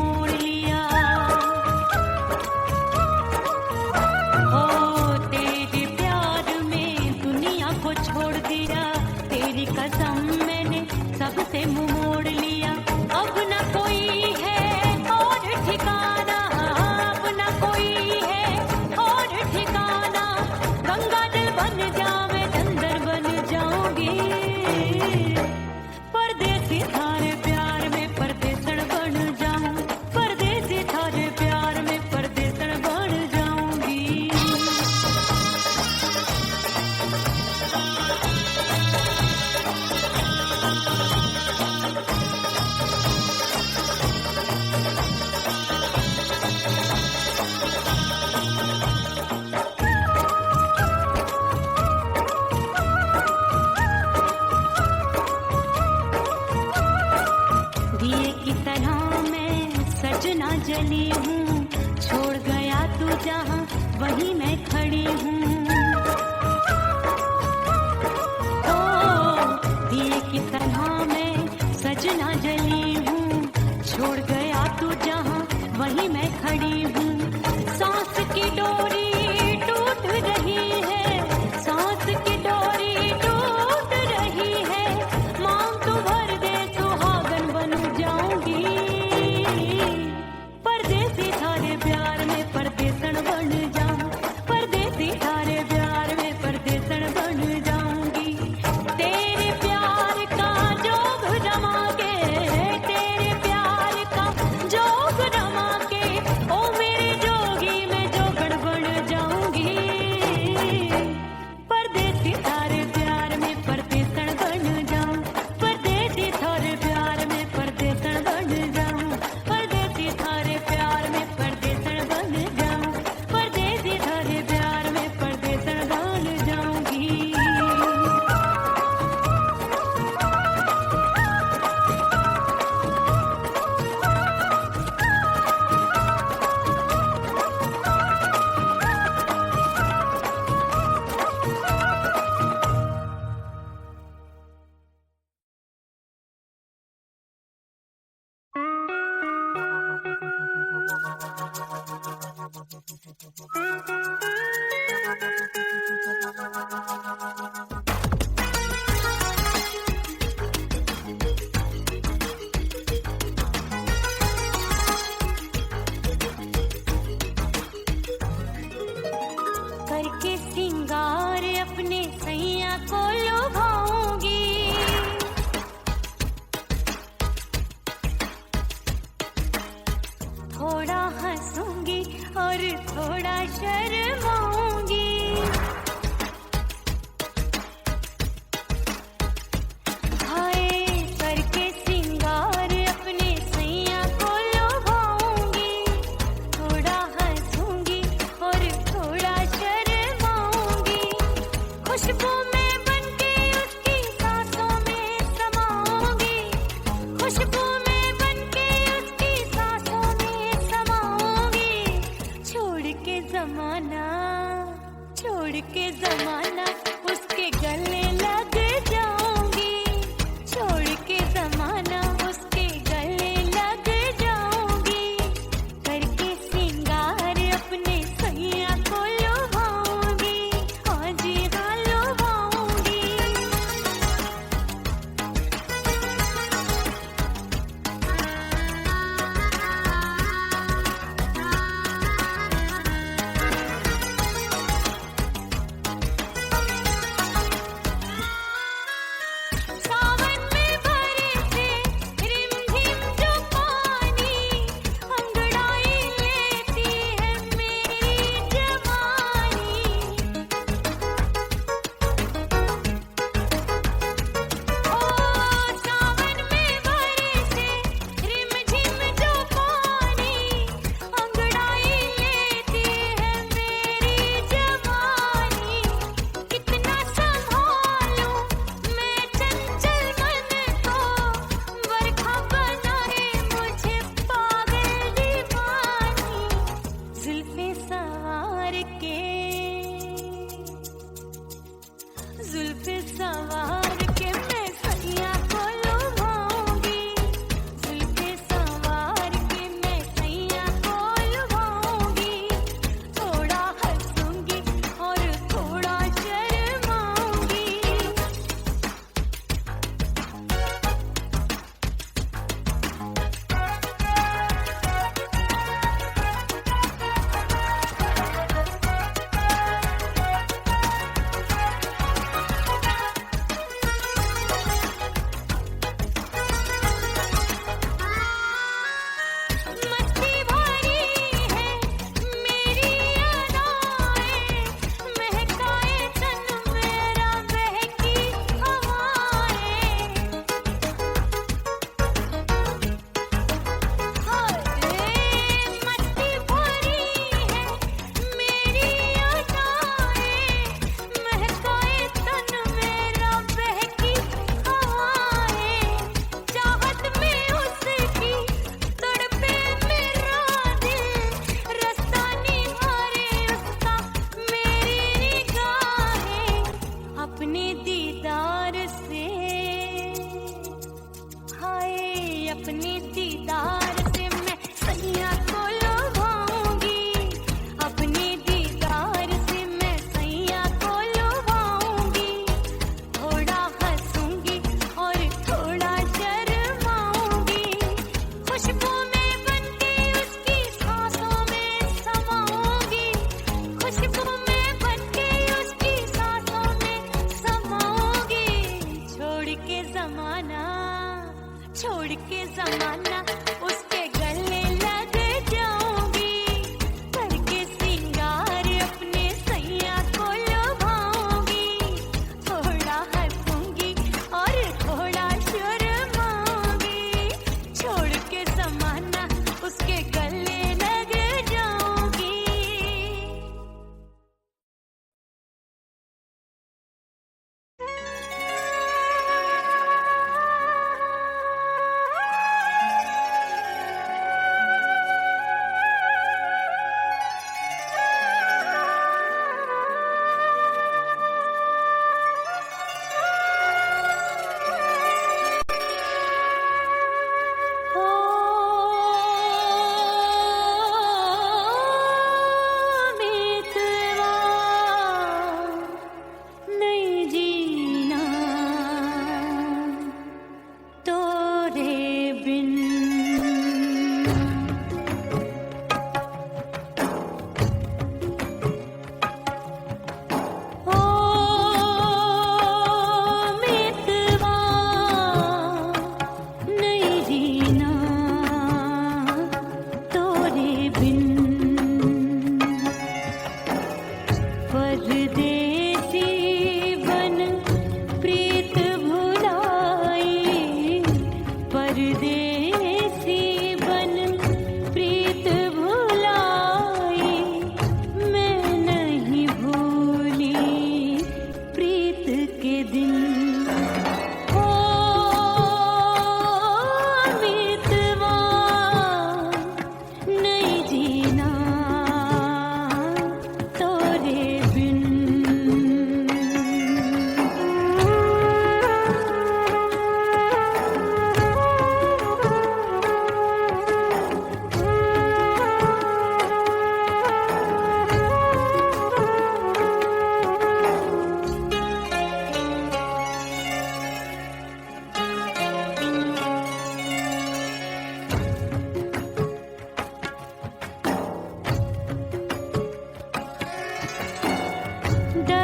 मोड़ लिया। ओ तेरे प्यार में दुनिया को छोड़ दिया, तेरी कसम मैंने सबसे मुंह मोड़ लिया। अब न कोई है और ठिकाना, अब न कोई है और ठिकाना। गंगा जल बन जावे चंदर बन जाऊंगी, परदेसी थारे प्यार में परदेसण बन जाऊं, परदेसी थारे प्यार में परदेसण बन जाऊंगी। दिए की तरह मैं सजना जली हूँ, छोड़ गया तू जहाँ वहीं मैं खड़ी हूँ। ओ दिए की तरह मैं सजना जली हूँ, छोड़ गया तू जहाँ वहीं मैं खड़ी हूँ। सांस की डोरी टूट रही है, सांस की डोरी टूट रही है। मांग तू भर दे सुहागन बन जाऊंगी, परदेसी थारे प्यार में परदेसण बन जाऊं, परदेसी थारे प्यार में परदेसण बन जाऊंगी। तेरे प्यार का जोग जमा के, तेरे प्यार का जोग जमा के, ओ मेरे जोगी मैं जोगण बन जाऊंगी, परदेसी थारे प्यार में परदेसण बन जाऊं, परदेसी थारे प्यार में परदेसण बन जाऊं, परदेसी थारे प्यार में परदेसण बन जाऊं, परदेसी थारे प्यार में परदेसण बन जाऊंगी। करके सिंगार अपने सैया को लुभाऊंगी, थोड़ा हंसूंगी और थोड़ा शर्माऊंगी। हाय करके सिंगार अपने सैया को लुभाऊंगी, थोड़ा हंसूंगी और थोड़ा शर्माऊंगी। खुशबू में बनके उसकी सांसों में समाऊंगी, खुशबू में बनके उसकी सांसों में समाऊंगी। छोड़ के जमाना, छोड़ के जमाना उसके गले लग जाऊंगी, छोड़ के जमाना उसके गले लग जाऊंगी। करके सिंगार अपने सैया को लुभाऊंगी, हाँ जी हाँ लुभाऊंगी।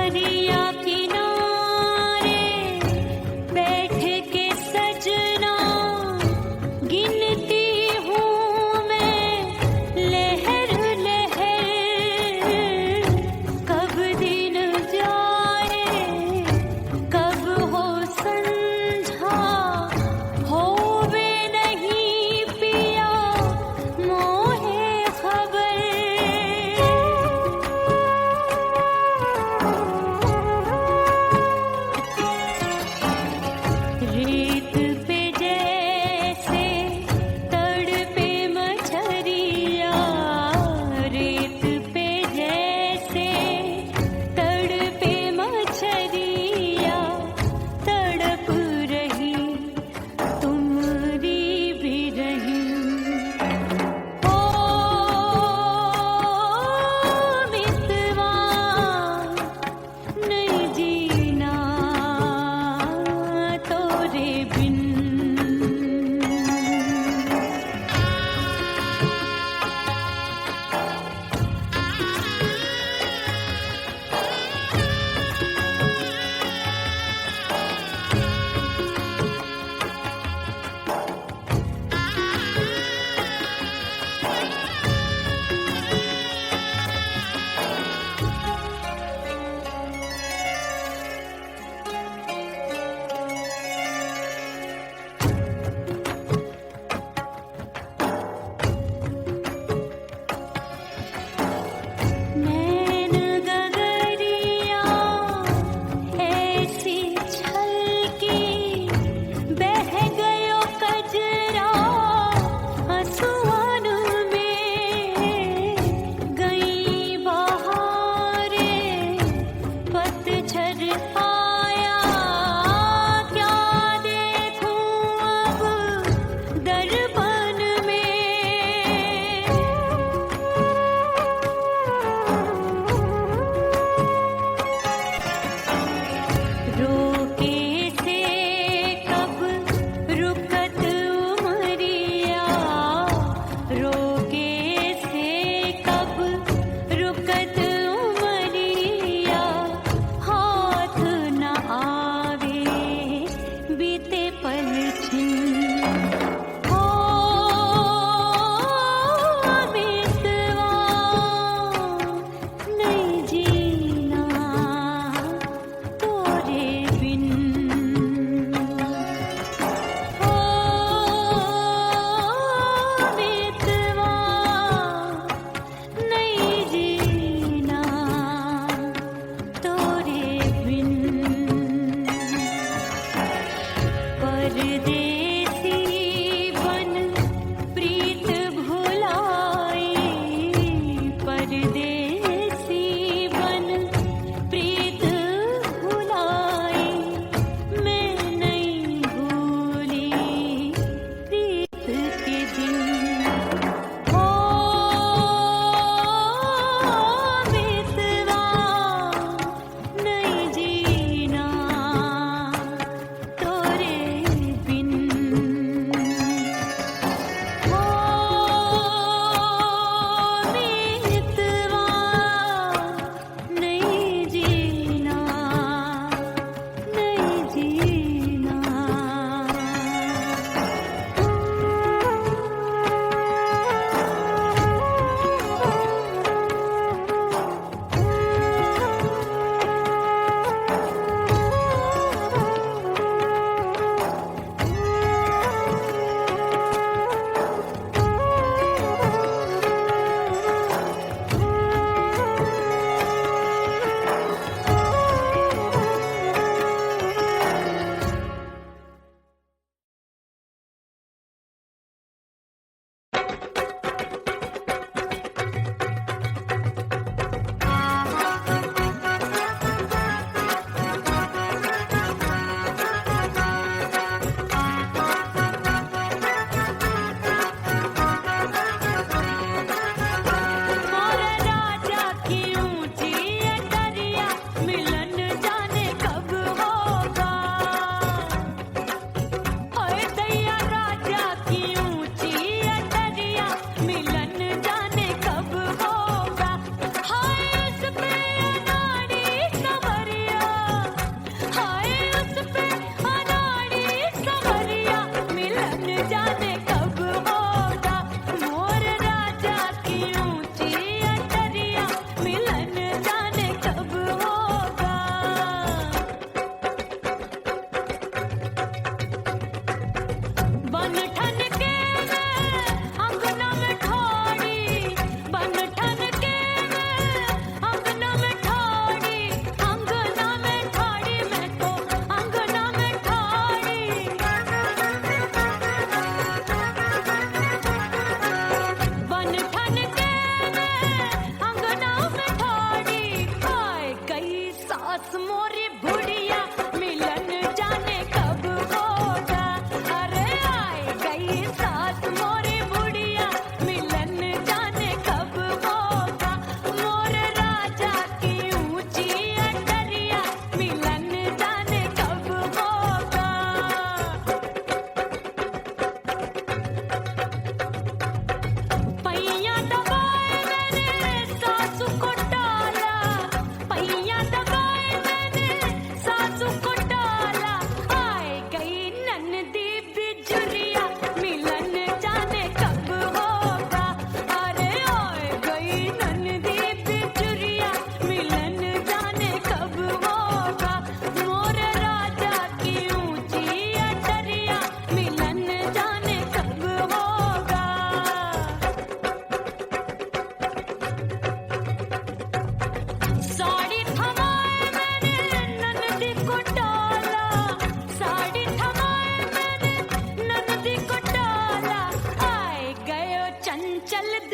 दरिया किनारे बैठ के सजना गिनती हूँ मैं लहर लहर, कब दिन जाए कब हो संझा, होवे नहीं पिया मोहे खबर।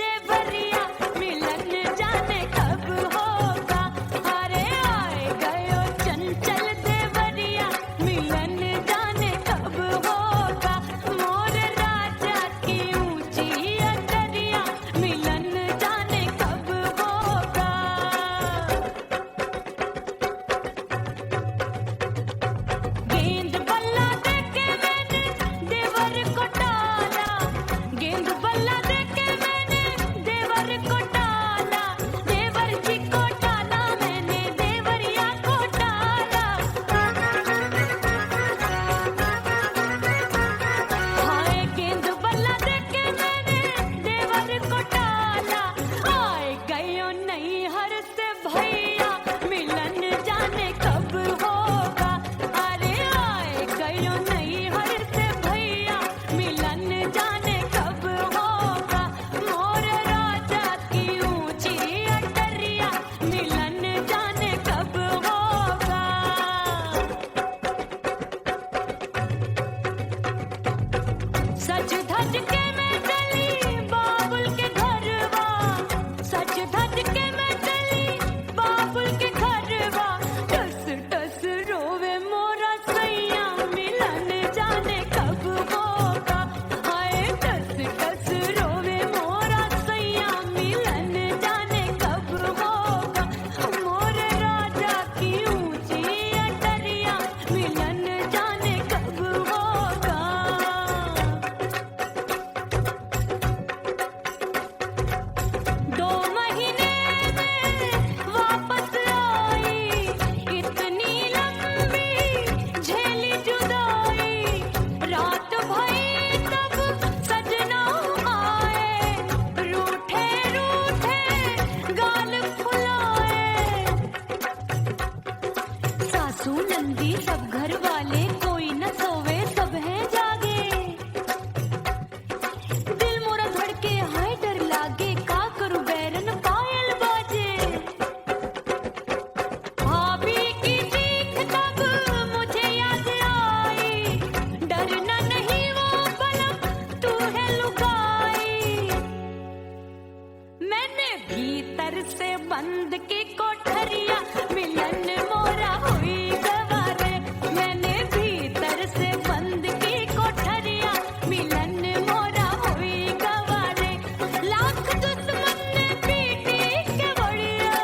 देवरिया मिलन जाने कब होगा। अरे आए गयो चंचल देवरिया मिलन जाने कब होगा। मोर राजा की ऊंची अटरिया मिलन जाने कब होगा। गेंद बल्ला देके मैंने देवर को टाला, गेंद बल्ला देके मैंने देवर को टाला, देवर जी को टाला मैंने देवरिया को टाला। हाय गेंद बल्ला देके मैंने देवर को टाला। आए गयो नैहर से भैया मिलन जाने कब होगा। अरे आए गयो नैहर से भैया मिलन जाने कब होगा। मोर राजा की ऊंची अटरिया मिलन जाने कब होगा। सच धज के मैं चली बाबुल के घरवा, सच धज के मैं चली बाबुल के घरवा। टस टस रोवे मोरा सैया मिलन जाने कब होगा। हाय टस टस रोवे मोरा सैया मिलन जाने कब होगा। मोर राजा की ऊंची अटरिया मिलन जाने कब होगा। 2 महीने में वापस आई, इतनी लंबी झेली जुदाई। रात भई तब सजना आए, रूठे रूठे गाल फुलाए। सासू नंदी सब घर वाले कोई न सोवे सब हैं जागे। दिल मोरा धड़के हाय डर लागे, का करूं बैरन पायल बाजे। भाभी की चीख तब मुझे याद आई, डरना नहीं वो बलम तू है लुगाई। मैंने भीतर से बंद की कोठरिया मिलन मोरा हुई गवारे। मैंने भीतर से बंद की कोठरिया मिलन मोरा हुई गवारे। लाख दुश्मन ने पीटी के बढ़िया,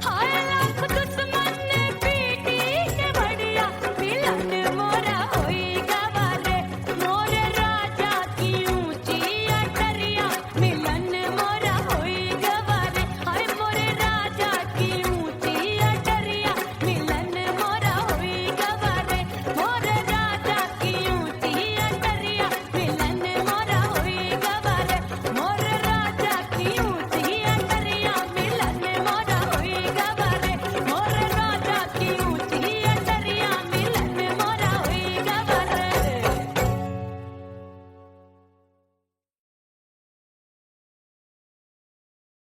हाय लाख दुश्मन ने पीटी के बढ़िया मिलन मोरा हुई गवारे। मोर राजा की ऊंची अटरिया मिलन मोरा हुई गवारे। हाय मोर राजा की ऊंची अटरिया मिलन मोरा हुई गवारे। मोर राजा की ऊंची अटरिया मिलन मोरा हुई गवारे। मोर राजा की ऊंची अटरिया मिलन मोरा हुई गवारे। मोर राजा की ऊंची अटरिया मिलन मोरा हुई गवारे।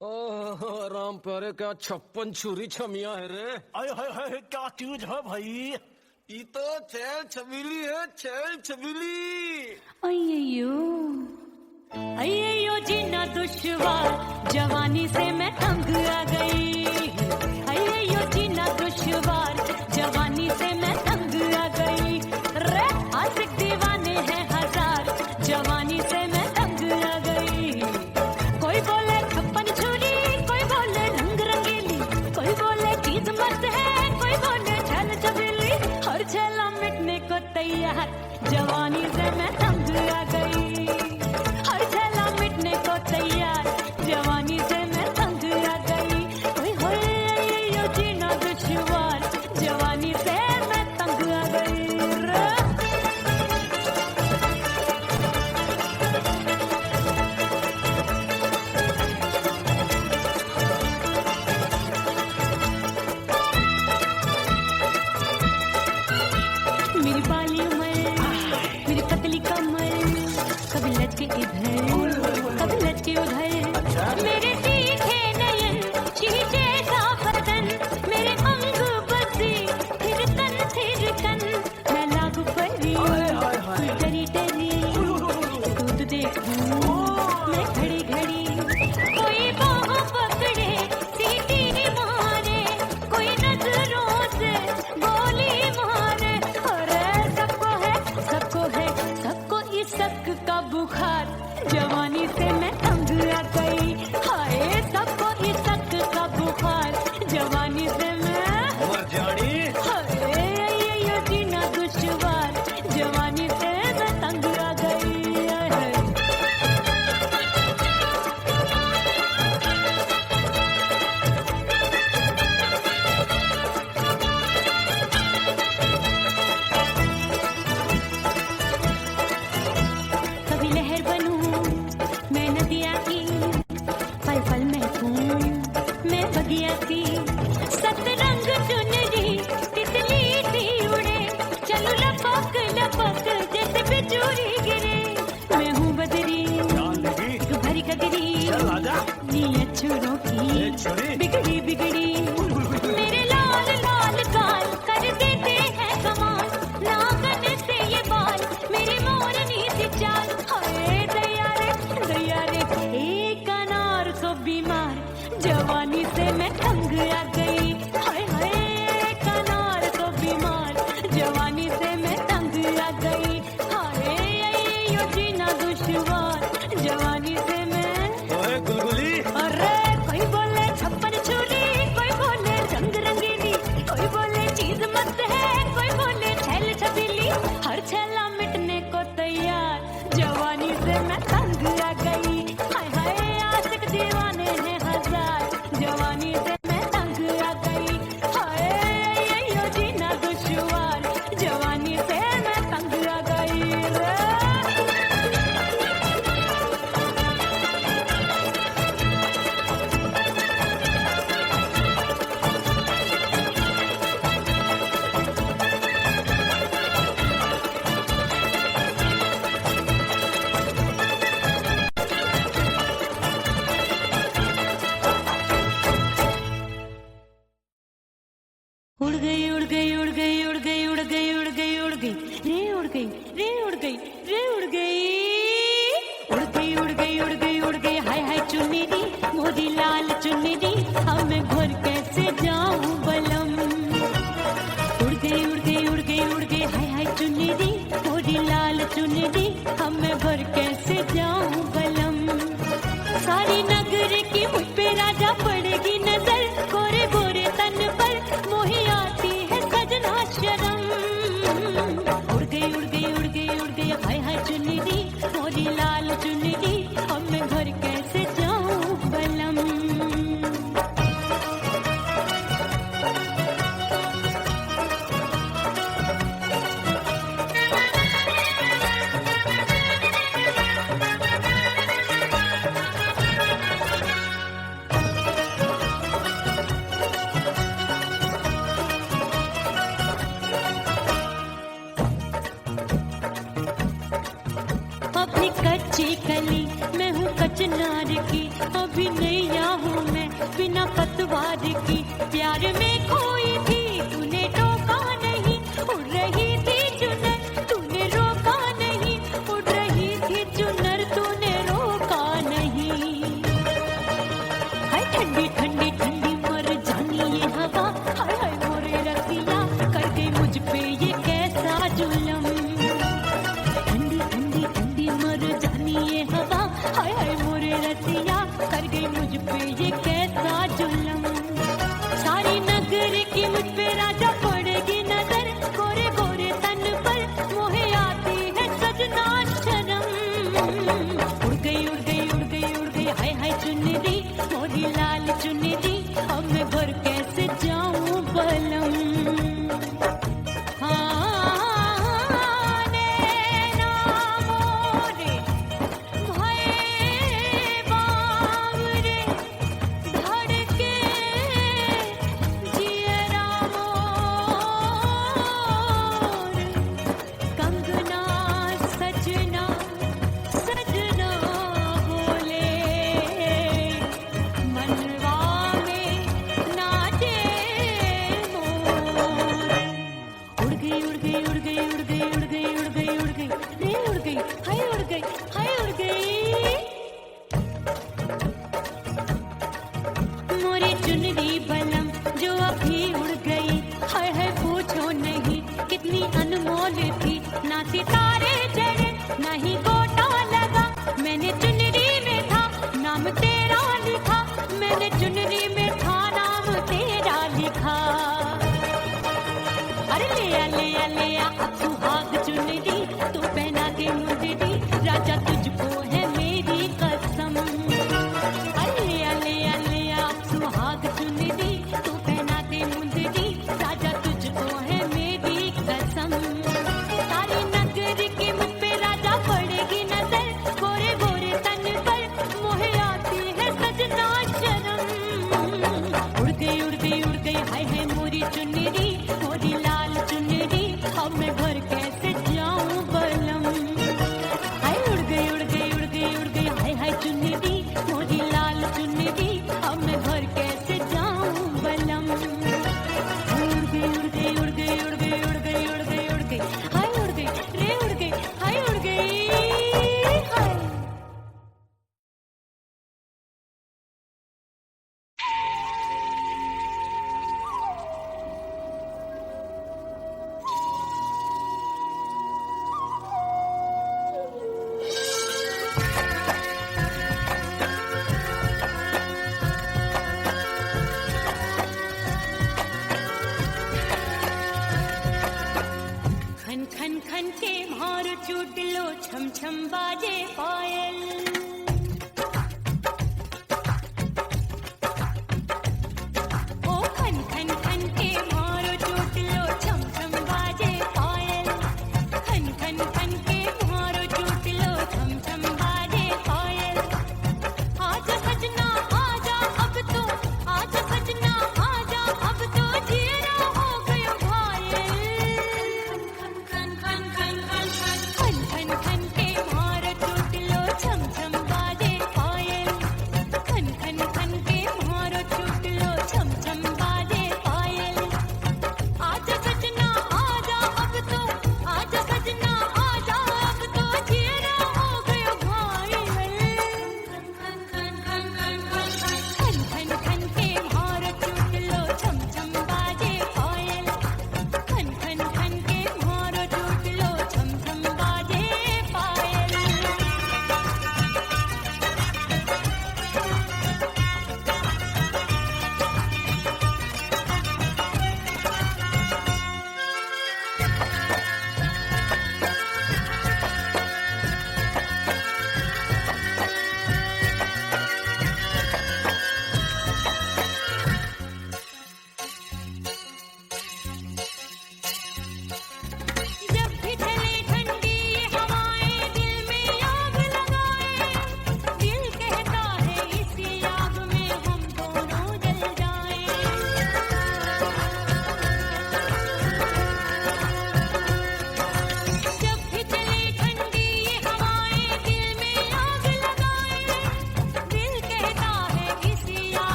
ओह राम प्यारे, क्या 56 छुरी छमिया है रे। हाय हाय हाय, क्या चीज है भाई? ये तो छैल छबीली है, छैल छबीली। अय्यो अय्यो जीना दुश्वार, जवानी से मैं तंग आ गई। अय्यो जीना दुश्वार, जवानी से मैं तंग आ गई। रे आशिक दीवाने हैं हजार, जवानी से मैं तंग आ गई। कोई बोले 56 छुरी, कोई बोले रंग रंगीली, कोई बोले चीज मस्त है, कोई बोले छल छबीली। हर छेला मिटने को तैयार, जवानी से मैं तंग आ गई। हर छेला मिटने को तैयार, जवानी से मैं तंग आ गई। ओए होए अय्यो जीना दुश्वार, जवानी से मैं तंग आ गई। रे मेरी बाली उमर, मेरी पतली कमर, कभी लचके इधर कभी लचके उधर। मेरे तीखे नयन शीशे सा बदन, मेरे अंग बसे थिरकन थिरकन। मैं लागू परी डरी डरी, दूध देखूं मैं घड़ी घड़ी। कोई बाहों पकड़े सीटी मारे, कोई नजरों से गोली मारे। अरे सबको इसक का बुखार, जवानी से मैं तंग आ गई। हाय सबको इसक का बुखार, जवानी से मैं मर जानी। हाय ये जीना दुश्वार, जवानी से मैं तंग आ गई। हाय। कभी लहर बनूं मैं नदिया की, पल पल महकूं मैं बगिया की। सतरंग चुनरी तितली सी उड़े, चलो लपक लपक जैसे बिजली गिरे। मैं हूँ बदरी जान लगी। तू भरी कगरी, चल आजा। नीयत छुरों ये की छुरी। बिगड़ी बिगड़ी। मेरे लाल लाल गाल कर देते हैं कमाल, नागन से ये बाल मेरी मोरनी सी चाल। हाय दैया रे एक अनार तो बीमार, जवानी से मैं तंग आ गई। हाय हाय एक अनार तो बीमार, जवानी से मैं तंग आ गई। हाय यो जीना दुश्वार, जवानी से मैं। ओए गुलगुली। अरे कोई बोले छप्पन छुरी, कोई बोले रंग रंगीली, कोई बोले चीज मस्त है, कोई बोले छैल छबीली। हर छैला मिटने को तैयार, जवानी से मैं तंग आ गई। हाय हाय आशिक दीवाने हैं हजार, जवानी से मैं तंग आ गई। हाय यो जीना दुश्वार, जवानी से मैं तंग आ गई रे। उड़ गई उड़ गई उड़ गई उड़ गई उड़ गई उड़ गई उड़ गई रे उड़ गई रे उड़ गई रे उड़ गई उड़ गई उड़ गई उड़ गई उड़ गई। हाय हाय चुन्नी मोरी लाल चुन्नी, अब मैं घर कैसे जाऊं बलम। उड़ गई उड़ गई उड़ गई उड़ गई हाय हाय चुन्नी मोरी लाल चुन्नी, अब मैं घर कैसे जाऊं बलम। सारी नगर की मुझ पे राजा पड़ेगी नजर, गोरे गोरे तन पर मोही आती है सजना शर्म। उड़ गई उड़ गई उड़ गई उड़ गई हाय हाय चुन्नी मोरी लाल चुन्नी, अब मैं घर कैसे जाऊं बलम। अपनी कच्ची कली मैं हूँ कचनार की, अभी नैया हूँ मैं बिना पतवार की। प्यार में खोई थी तूने टोका नहीं, उड़ रही थी चुनर तूने रोका नहीं, उड़ रही थी चुनर तूने रोका नहीं। हाय ठंडी ठंडी ठंडी मर जानी ये हवा, हाय हाय मोरे रतिया कर गई मुझ पे ये कैसा जुलम। ठंडी ठंडी ठंडी मर जानी ये हवा, हाय हाय मोरे रतिया कर गई मुझ पे ये कैसा जुलम। सारी नगर की मुझ पे राजा पड़ेगी नजर, गोरे गोरे तन पर मोहे आती है सजना शर्म। उड़ गई उड़ गई उड़ गई उड़ गई हाय हाय चुन्नी मोरी लाल चुन्नी, अब मैं घर कैसे जाऊं बलम। मन चुनरी बलम जो अभी उड़ गई, हाय हाय पूछो नहीं कितनी अनमोल थी। ना सितारे चढ़े ना ही गोटा लगा, मैंने चुनरी में था नाम तेरा लिखा, मैंने चुनरी में था नाम तेरा लिखा। अरे ले आ अब सुहाग चुनरी, तू पहना दे मुंदरी, राजा तुझको है मेरी कसम। अरे ले आ अब सुहाग चुनरी।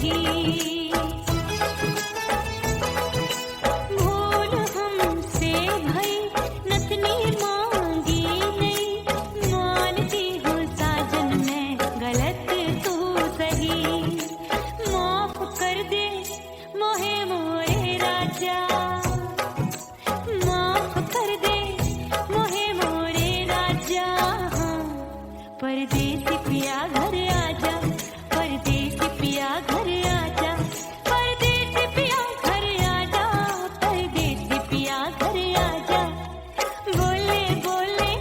सही। भूल हमसे भई नथनी मांगी नहीं, मानती हूँ साजन मैं गलत तू सही। माफ कर दे मोहे मोरे राजा, माफ कर दे मोहे मोरे राजा। परदेसी पिया घर आजा, परदेसी पिया घर आजा, परदेसी पिया घर आजा, परदेसी पिया घर आजा। बोले बोले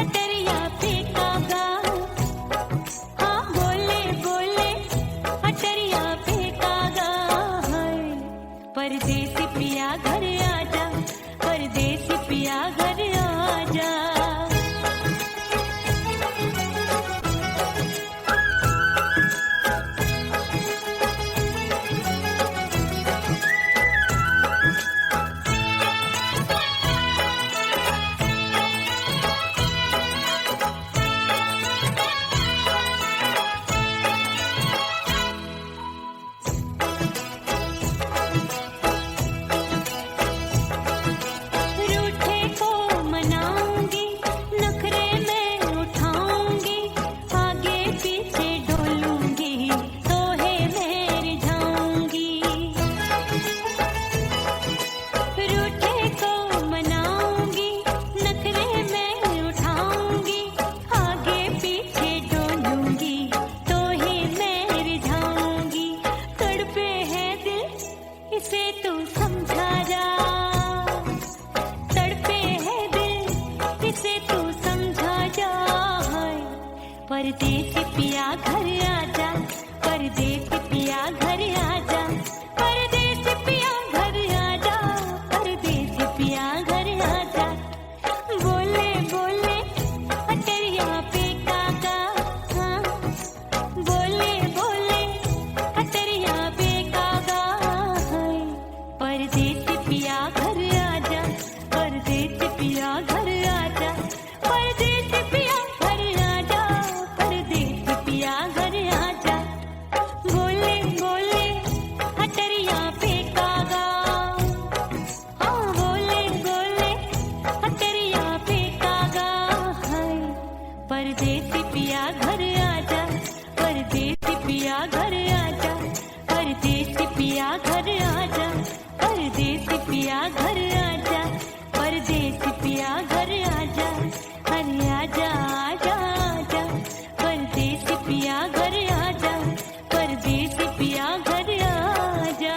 अटरिया पे कागा, हाँ बोले बोले अटरिया पे कागा। परदेसी पिया घर आजा, परदेसी पिया घर आजा। रूठे को मनाऊंगी, नखरे में उठाऊंगी, आगे पीछे डोलूंगी, तोहे मैं रिझाऊंगी। रूठे को मनाऊंगी, नखरे में उठाऊंगी, आगे पीछे डोलूंगी, तोहे मैं रिझाऊंगी। तड़पे है दिल इसे तू समझा जा, तड़पे है दिल इसे तू समझा जा। परदेसी पिया घर आजा, परदेसी पिया घर आजा, परदेसी पिया घर आजा, परदेसी पिया घर आजा। बोले बोले अटरिया पे कागा, हाँ बोले बोले अटरिया पे कागा। परदेसी पिया घर आजा, परदेसी पिया घर आजा, परदेसी पिया घर आजा, परदेसी पिया घर आजा। बोले बोले अटरिया पे कागा, हाँ बोले बोले अटरिया पे कागा। परदेसी पिया घर आजा, परदेसी पिया घर आजा, परदेसी पिया घर आजा, परदेसी पिया घर आजा, परदेसी पिया घर आजा। अरे आजा आजा आजा, परदेसी पिया घर आजा, परदेसी पिया घर आजा।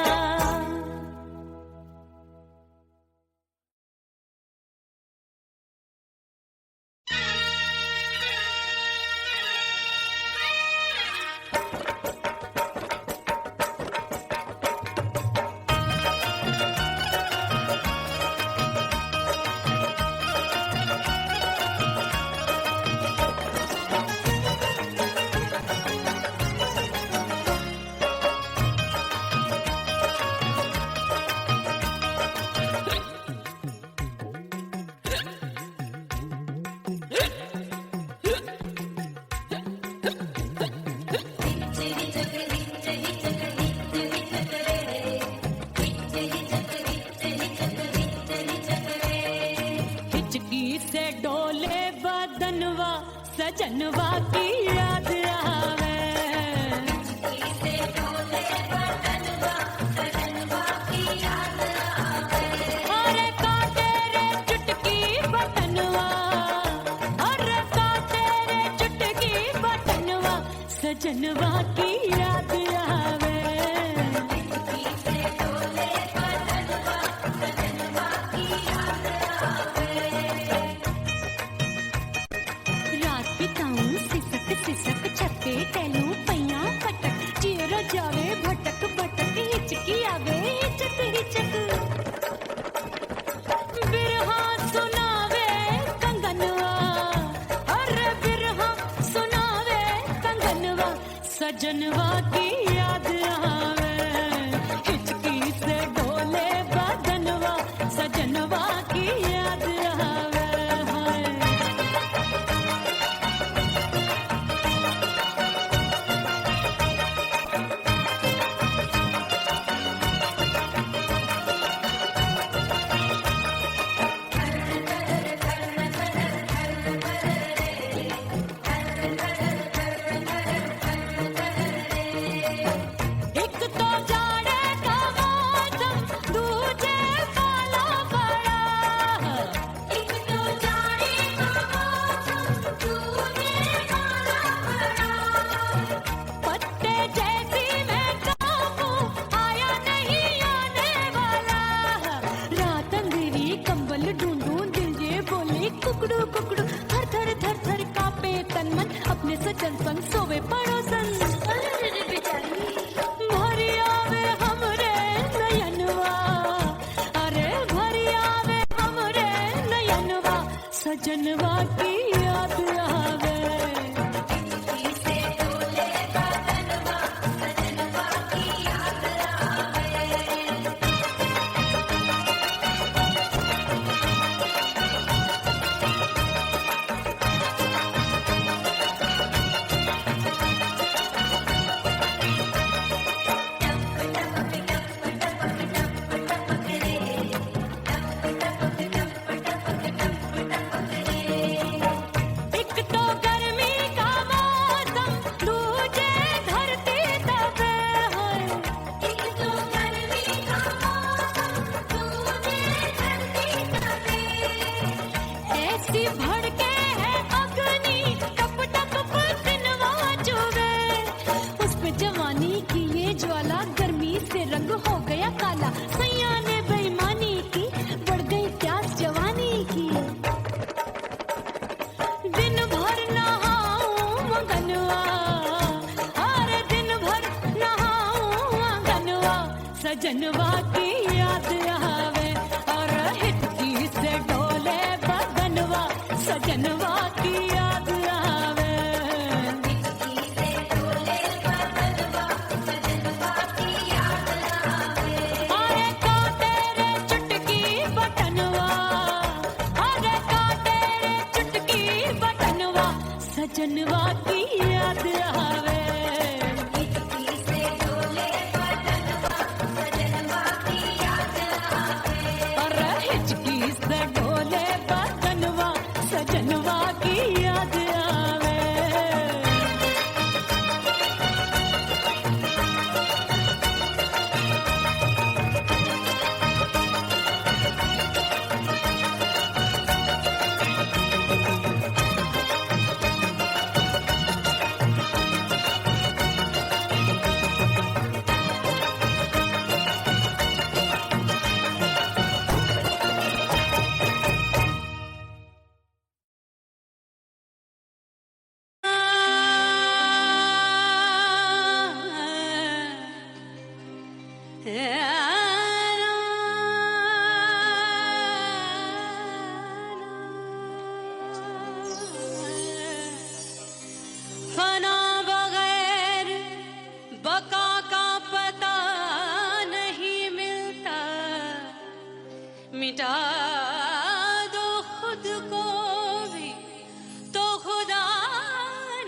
हिचकी से डोले बदनवा, सजनवा की याद आवे। अरे काटे रे चुटकी बटनवा, अरे काटे रे चुटकी बटनवा, सजनवा की याद आवे। रात बिताऊं सिसक सिसक, छत्ते टहलूं पैया पटक, चेहरा जावे भटक भटक, हिचकी आवे हिचक हिचक। बिरहा सुनावे कंगनवा, अरे बिरहा सुनावे कंगनवा, सजनवा की याद आवे। हिचकी से डोले बदनवा, सजनवा की याद आवे। सजनवा की याद आवे। से डोले बदनवा सजनवा की याद आवे। एक तो गर्मी का मौसम दूजे धरती दबे है। एक तो गर्मी का मौसम दूजे धरती दबे। ऐसी भड़के है अग्नि टप टप पसीनवा चुभे। उस पे जवानी की ये ज्वाला गर्मी से रंग हो गया काला। सैया ने बेईमानी की बढ़ गई प्यास जवानी की। दिन भर नहाऊं मगनवा अरे दिन भर नहाऊं मगनवा सजनवा की याद आवे। और हिचकी से डोले बदनवा सजनवा की याद आवे। हिचकी से डोले बदनवा सजनवा की याद आवे। अरे का तेरे चुटकी बटनवा अरे का तेरे चुटकी बटनवा सजनवा की याद आवे। हिचकी से डोले बदनवा सजनवा की याद आवे। अरे हिचकी से डोले बदनवा सजनवा की याद आवे। फना बगैर बका का पता नहीं मिलता। मिटा दो खुद को भी तो खुदा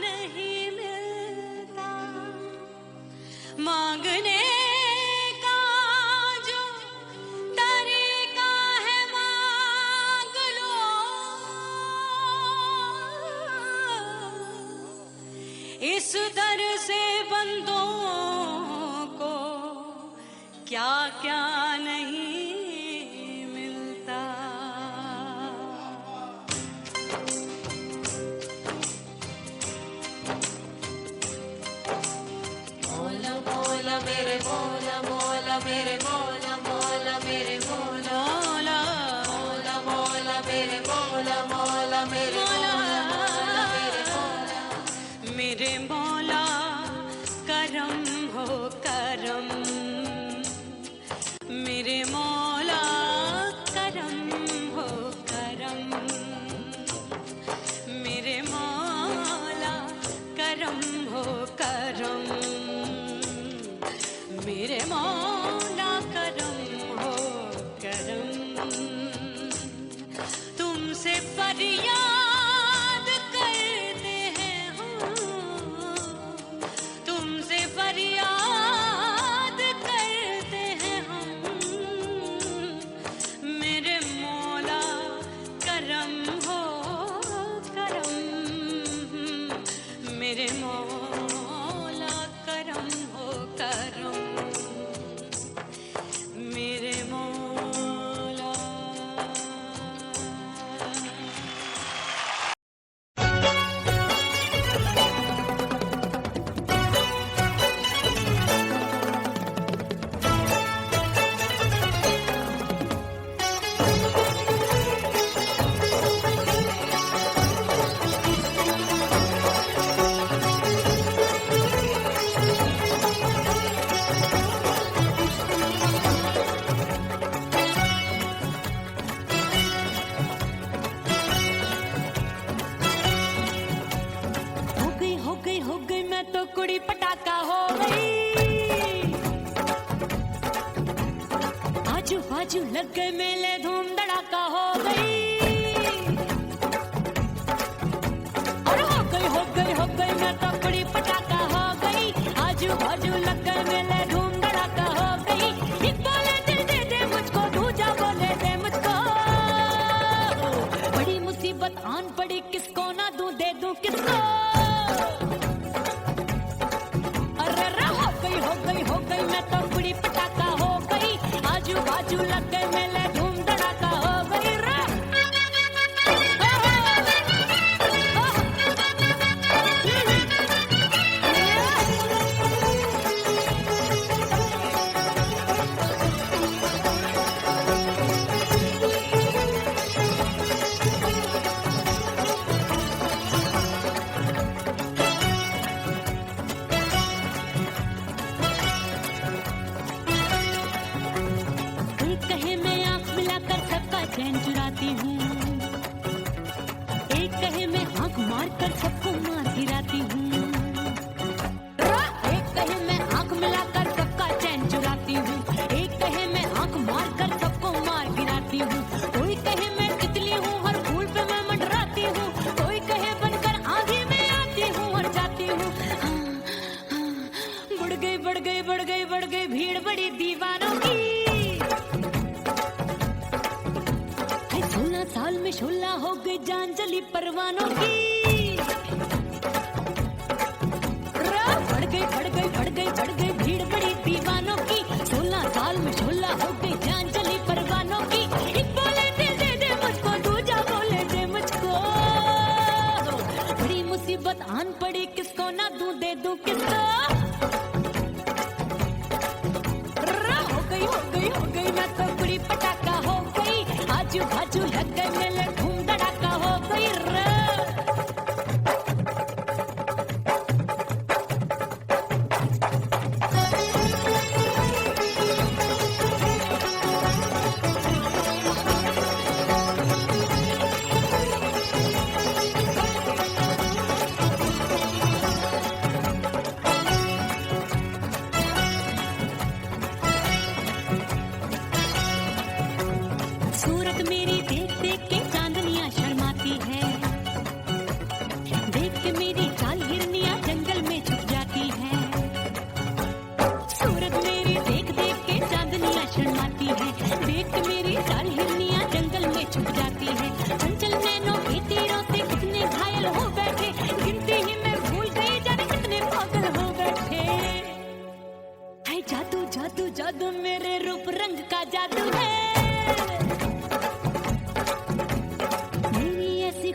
नहीं मिलता। मांगने का जो तरीका है मांग लो। इस दर से बंदों को क्या क्या नहीं मिलता। मौला मौला मेरे मौला मौला मेरे मौला मौला मेरे मौला मौला मौला मेरे मौला मौला मेरे मौला मेरे मौला। मेरे मौला करम हो करम। मेरे मौला करम हो करम। मेरे मौला करम हो करम। मेरे मौला करम हो करम। तुमसे फरियाद करते हैं हम। तुमसे फरियाद करते हैं हम। मेरे मौला करम हो करम। मेरे मौला करम हो करम। बाजू लग गए मेले, धूम धड़ाका हो गई। और हो गई मैं तो बड़ी पटाखा हो गई। आजू बाजू लग गए मेले, धूम धड़ाका हो गई। एक बोले दिल दे दे मुझको, दूजा बोले दे मुझको। बड़ी मुसीबत आन पड़ी, किसको ना दूं दे दूं किसको। अरे हो गई मैं तो बड़ी पटाखा हो गई। आजू बाजू लग गए मेले, धूम धड़ाका हो गई रे। कोई कहे मैं आंख मिलाकर सबका चैन चुराती हूँ, एक कहे मैं आंख मारकर सबको मार गिराती हूँ। एक कहे मैं आंख मिलाकर सबका चैन चुराती हूँ, एक कहे मैं आंख मारकर सबको मार गिराती हूँ। कोई कहे मैं तितली हूँ, हर फूल पे मैं मंडराती हूँ। कोई कहे बनकर आंधी में आती हूँ और जाती हूँ। बढ़ गई भीड़ बड़ी दीवानों की। 16 साल में शोला हो गई, जान जली परवानों की। बढ़ गई भीड़ बड़ी दीवानों की। 16 साल में शोला हो गई, जान जली परवानों की। एक बोले दिल दे दे मुझको, दूजा बोले दे मुझको। बड़ी मुसीबत आन पड़ी, किसको ना दूं दे दूं किसको। हो गई मैं तो बड़ी पटाखा हो गई। आजू बाजू लग गए मेले, धूम धड़ाका हो गई रे। सूरत मेरी देख देख के चांदनियां शर्माती है। देख के मेरी चाल हिरनियां जंगल में छुप जाती है। सूरत मेरी देख देख के चांदनियां शर्माती है। देख के मेरी चाल हिरनियां जंगल में छुप जाती है। चंचल नैनों के तीरों से कितने घायल हो बैठे, गिनती ही मैं भूल गई जाने कितने पागल हो बैठे। हाय जादू जादू जादू मेरे रूप रंग का जादू है।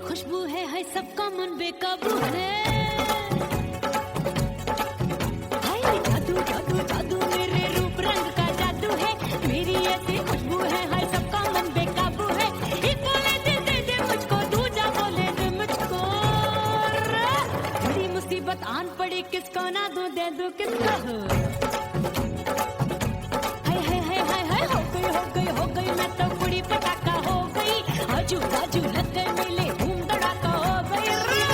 खुशबू है सबका मन बेकाबू है। हाय जादू जादू जादू मेरे रूप रंग का जादू है। मेरी ऐसी खुशबू है, हाय सबका मन बेकाबू है। एक बोले दिल दे दे मुझको, दूजा बोले दे मुझको। बड़ी मुसीबत आन पड़ी, किसको ना दूं दे दूं किसको। हो गई मैं तो बड़ी पटाखा हो गई। आजू बाजू लग गए मेले, धूम धड़ाका हो गई रे।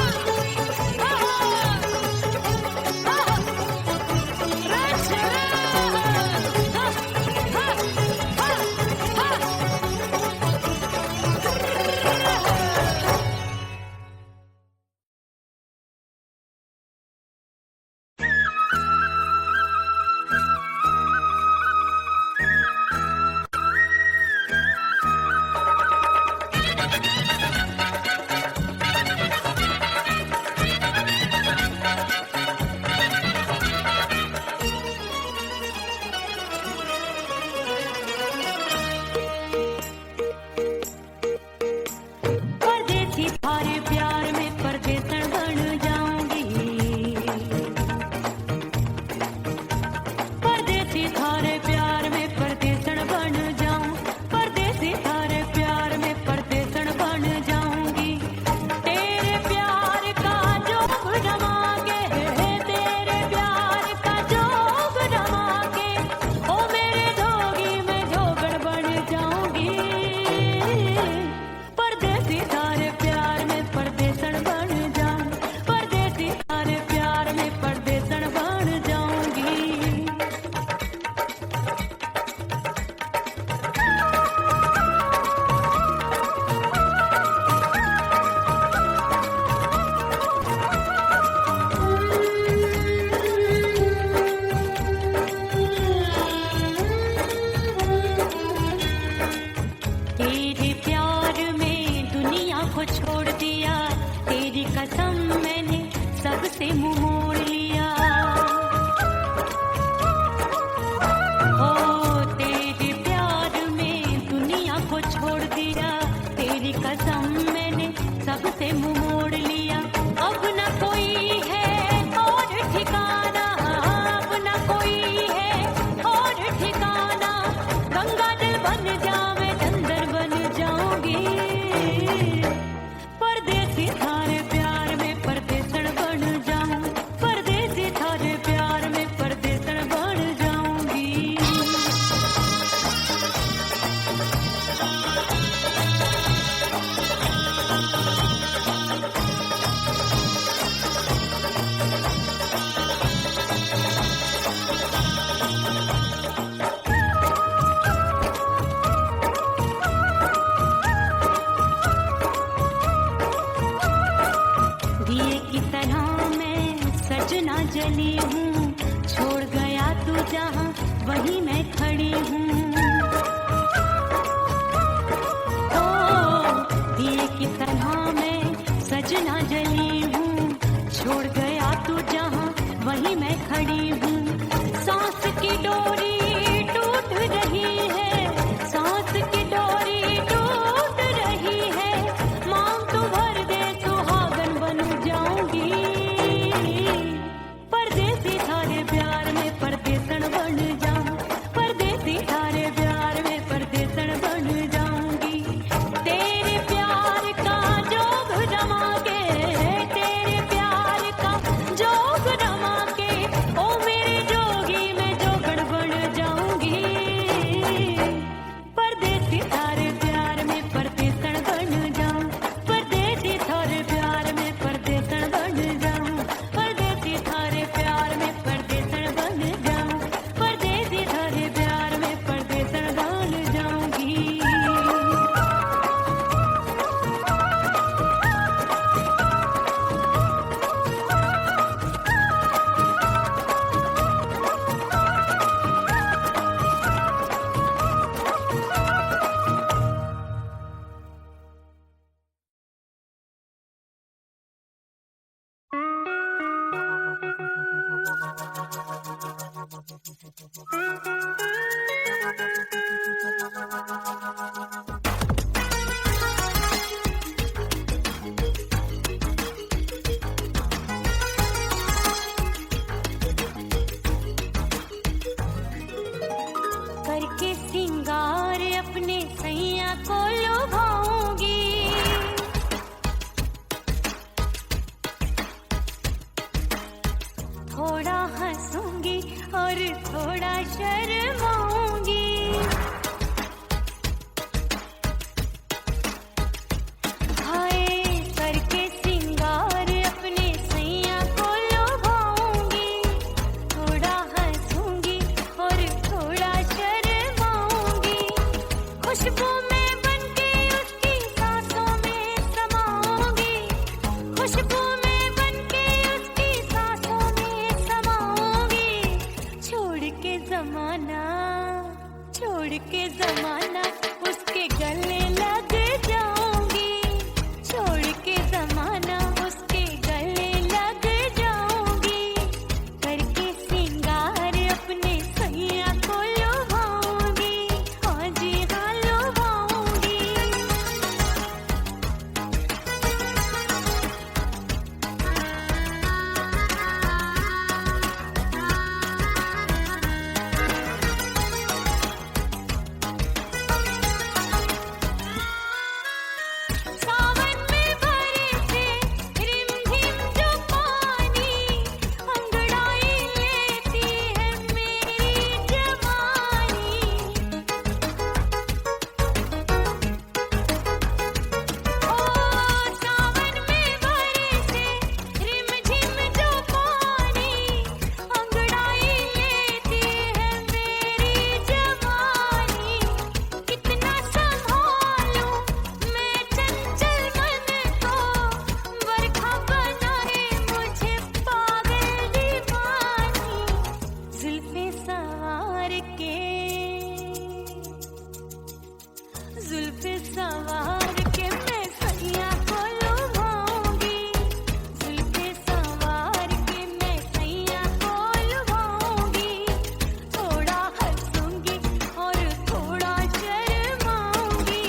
वहीं मैं खड़ी हूँ। ओ दिए की तरह मैं सजना जली हूँ, छोड़ गया तू जहाँ वहीं मैं खड़ी हूँ। सांस की डोरी टूट रही है, सांस की डोरी टूट रही है, मांग तू भर दे सुहागन बन जाऊंगी। परदेसी थारे प्यार में परदेसन बन जाऊं, परदेसी थारे प्यार में परदेसन बन जाऊंगी। तेरे प्यार का जोग जमा के, तेरे प्यार का जोग जमा के, ओ मेरे जोगी मैं जोगड़ बन जाऊंगी। परदेसी थारे प्यार में परदेसन बन जाऊं, परदेसी थारे प्यार में परदेसन बन जाऊं, परदेसी थारे प्यार में परदेसन बन जाऊं, परदेसी थारे प्यार में परदेसन बन जाऊंगी। करके सिंगार अपने सैया को लुभाऊंगी, थोड़ा हंसूंगी और थोड़ा शर्माऊंगी। हाय करके सिंगार अपने सैया को लुभाऊंगी, थोड़ा हंसूंगी और थोड़ा शर्माऊंगी। खुशबू में बनके उसकी सांसों में समाऊंगी, खुशबू में बनके उसकी सांसों में समाऊंगी। छोड़ के जमाना, छोड़ के जमाना उसके गले लग जाऊंगी, छोड़ के जमाना उसके गले लग जाऊंगी। करके सिंगार अपने सैया को लुभाऊंगी, हाँ जी हाँ लुभाऊंगी। सावन में बरसे रिमझिम जो पानी, अंगड़ाई लेती है मेरी जवानी। ओ सावन में बरसे रिमझिम जो पानी, अंगड़ाई लेती है मेरी जवानी। कितना संभालूं मैं चंचल मन को, बरखा बनाए मुझे पागल दीवानी। जुल्फे सवार के, जुल्फे सवार के मैं सैया को लुभाऊंगी, जुल्फे सवार के मैं सैया को लुभाऊंगी। थोड़ा हंसूंगी और थोड़ा शर्माऊंगी।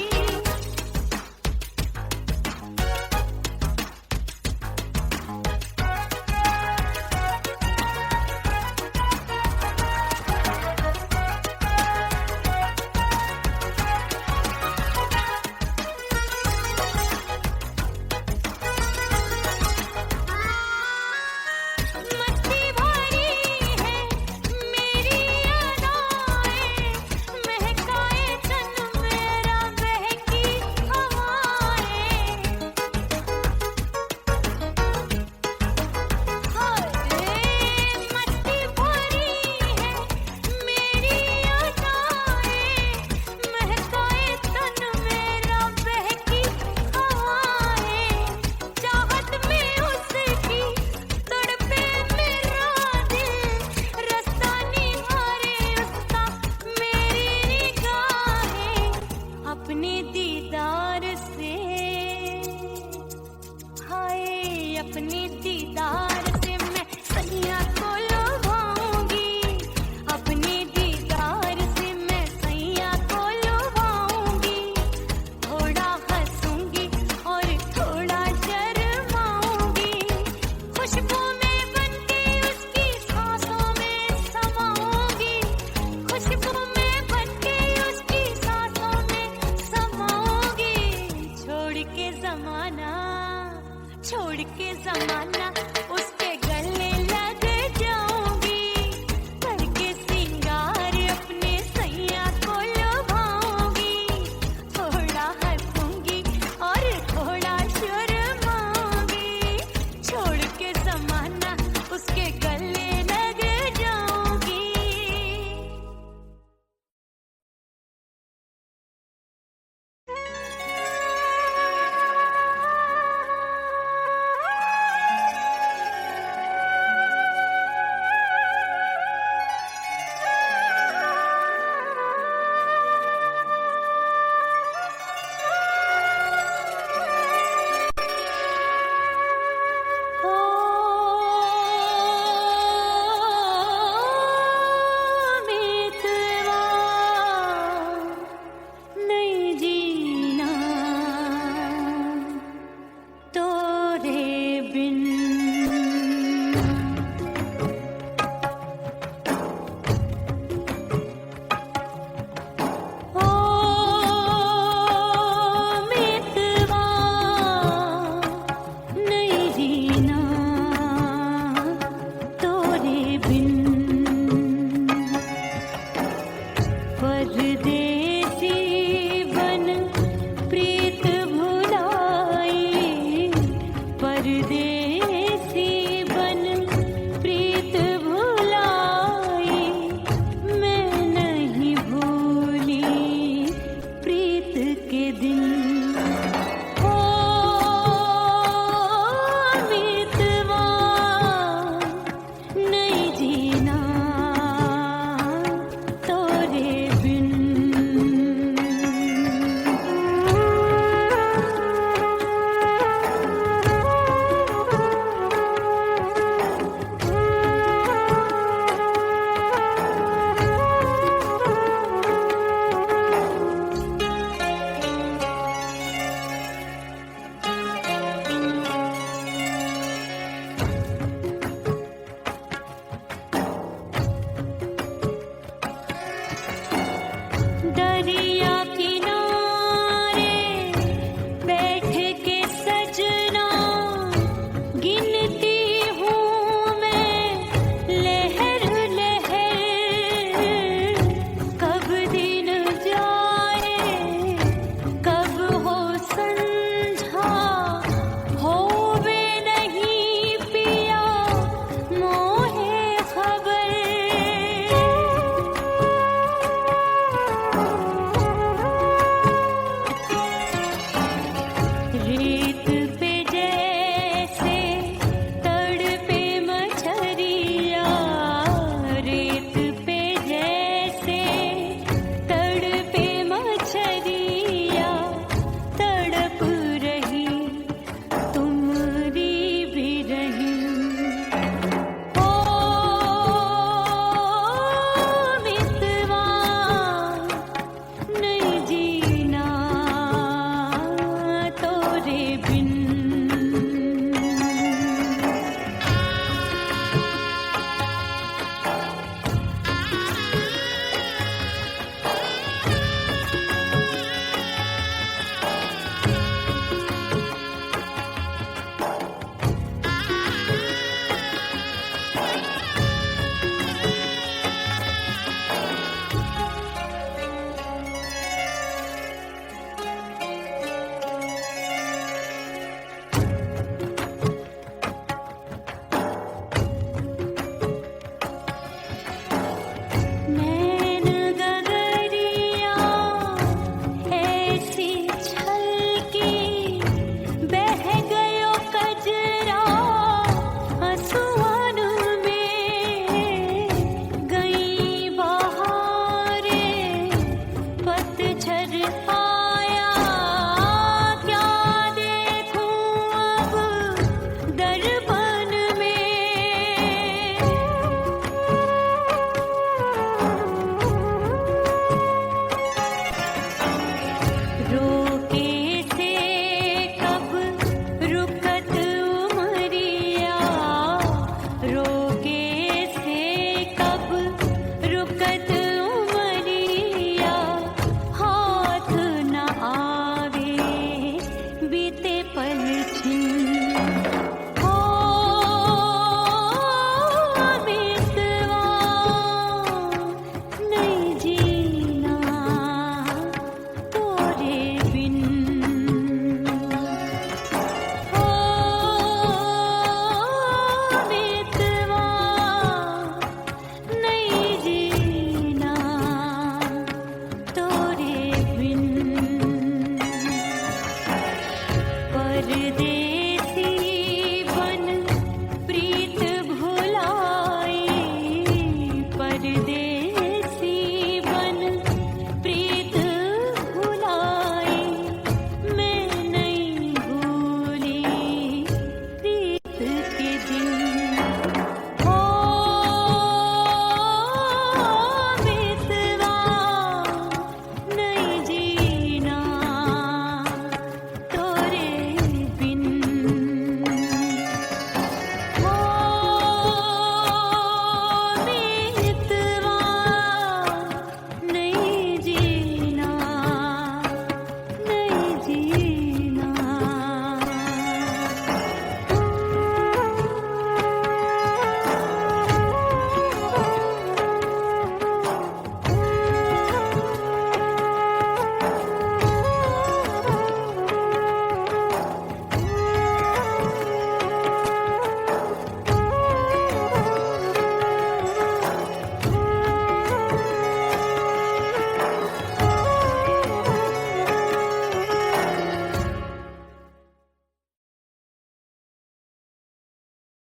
समाना उसके गले लग जाऊंगी करके सिंगार अपने सैया को लुभाऊंगी थोड़ा हंसूंगी और थोड़ा शर्माऊंगी छोड़ के समाना उसके गले लग जाऊंगी नहीं जीना तोरे बिन ओ मितवा नहीं जीना तोरे बिन परदेसी बन प्रीत भुलाई परदेसी बन प्रीत भुलाई मैं नहीं भूली प्रीत के दिन ओ मितवा नहीं जीना तोरे बिन दरिया